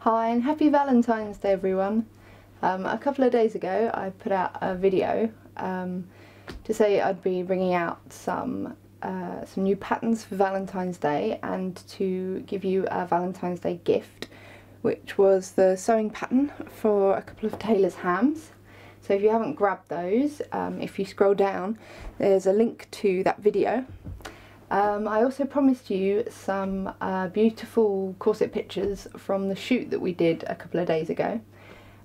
Hi and happy Valentine's Day everyone. A couple of days ago I put out a video to say I'd be bringing out some new patterns for Valentine's Day and to give you a Valentine's Day gift, which was the sewing pattern for a couple of tailor's hams. So if you haven't grabbed those, if you scroll down there's a link to that video. I also promised you some beautiful corset pictures from the shoot that we did a couple of days ago.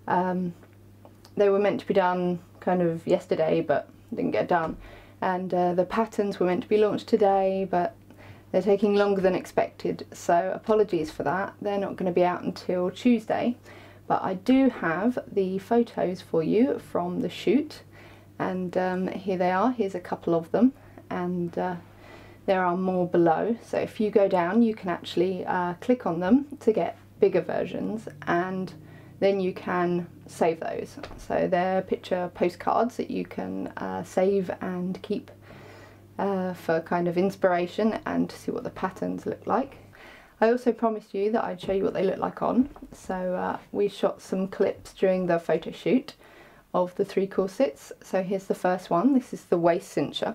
They were meant to be done kind of yesterday but didn't get done, and the patterns were meant to be launched today but they're taking longer than expected, so apologies for that. They're not going to be out until Tuesday, but I do have the photos for you from the shoot, and here they are. Here's a couple of them, and there are more below, so if you go down you can actually click on them to get bigger versions, and then you can save those. So they're picture postcards that you can save and keep for kind of inspiration and to see what the patterns look like. I also promised you that I'd show you what they look like on, so we shot some clips during the photo shoot of the 3 corsets. So here's the first one. This is the waist cincher.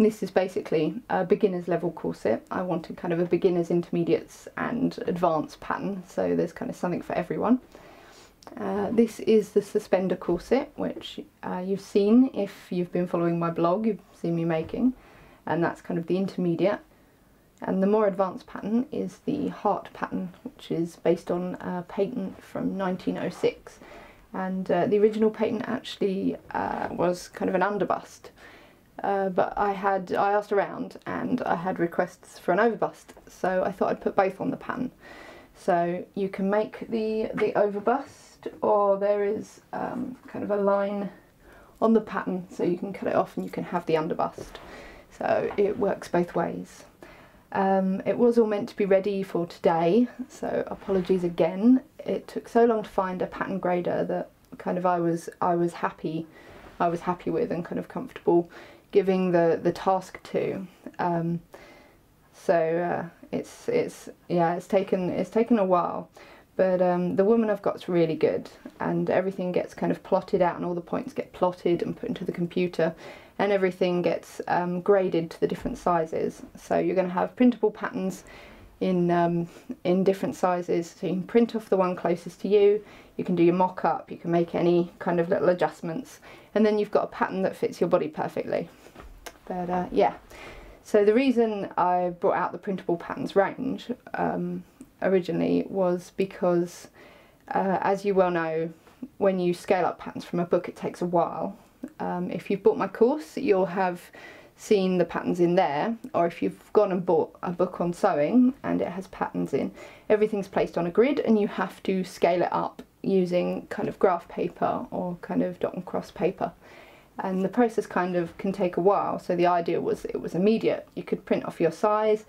This is basically a beginner's level corset. I wanted kind of a beginner's, intermediates and advanced pattern, so there's kind of something for everyone. This is the suspender corset, which you've seen if you've been following my blog, you've seen me making, and that's kind of the intermediate. And the more advanced pattern is the heart pattern, which is based on a patent from 1906. And the original patent actually was kind of an underbust. But I asked around and I had requests for an overbust, so I thought I'd put both on the pattern. So you can make the overbust, or there is kind of a line on the pattern so you can cut it off and you can have the underbust. So it works both ways. It was all meant to be ready for today, so apologies again. It took so long to find a pattern grader that kind of I was happy with and kind of comfortable giving the task to. It's taken a while, but the woman I've got's really good, and everything gets kind of plotted out and all the points get plotted and put into the computer, and everything gets graded to the different sizes. So you're going to have printable patterns in different sizes, so you can print off the one closest to you, you can do your mock-up, you can make any kind of little adjustments, and then you've got a pattern that fits your body perfectly. But yeah, so the reason I brought out the printable patterns range originally was because as you well know, when you scale up patterns from a book it takes a while. If you've bought my course you'll have seen the patterns in there, or if you've gone and bought a book on sewing and it has patterns in, everything's placed on a grid and you have to scale it up using kind of graph paper or kind of dot and cross paper, and the process kind of can take a while. So the idea was it was immediate. You could print off your size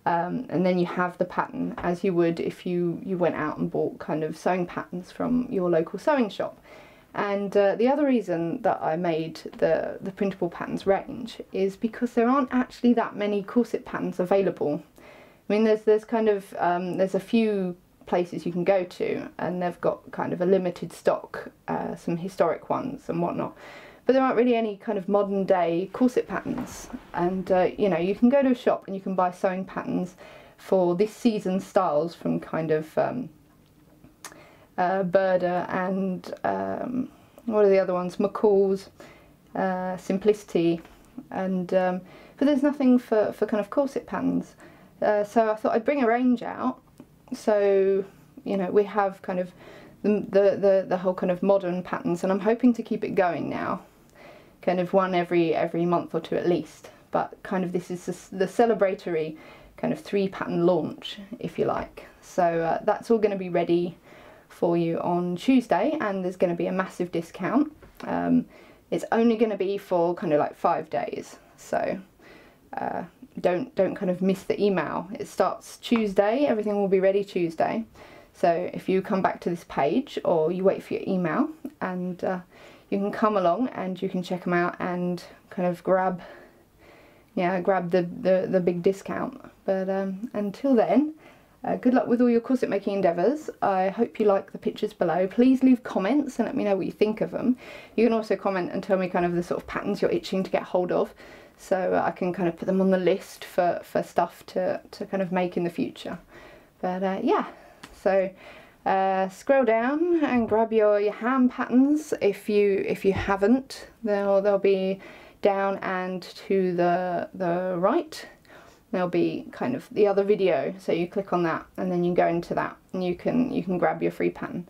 and then you have the pattern as you would if you went out and bought kind of sewing patterns from your local sewing shop. And the other reason that I made the printable patterns range is because there aren't actually that many corset patterns available. I mean, there's kind of there's a few places you can go to and they've got kind of a limited stock, some historic ones and whatnot, but there aren't really any kind of modern day corset patterns. And you know, you can go to a shop and you can buy sewing patterns for this season's styles from kind of Burda and what are the other ones, McCall's, Simplicity, and but there's nothing for kind of corset patterns. So I thought I'd bring a range out, so you know we have kind of the whole kind of modern patterns, and I'm hoping to keep it going now, kind of one every month or two at least. But kind of this is the celebratory kind of 3 pattern launch, if you like. So that's all going to be ready for you on Tuesday, and there's going to be a massive discount. It's only going to be for kind of like 5 days, so don't kind of miss the email. It starts Tuesday, everything will be ready Tuesday. So if you come back to this page or you wait for your email, and you can come along and you can check them out and kind of grab the big discount. But until then, Good luck with all your corset making endeavours. I hope you like the pictures below. Please leave comments and let me know what you think of them. You can also comment and tell me kind of the sort of patterns you're itching to get hold of, so I can kind of put them on the list for stuff to kind of make in the future. But yeah, so scroll down and grab your hand patterns if you haven't. They'll be down and to the right. There'll be kind of the other video, so you click on that and then you go into that and you can grab your free pattern.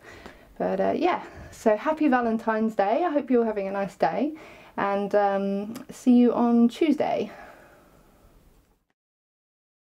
But yeah, so happy Valentine's Day. I hope you're having a nice day, and see you on Tuesday.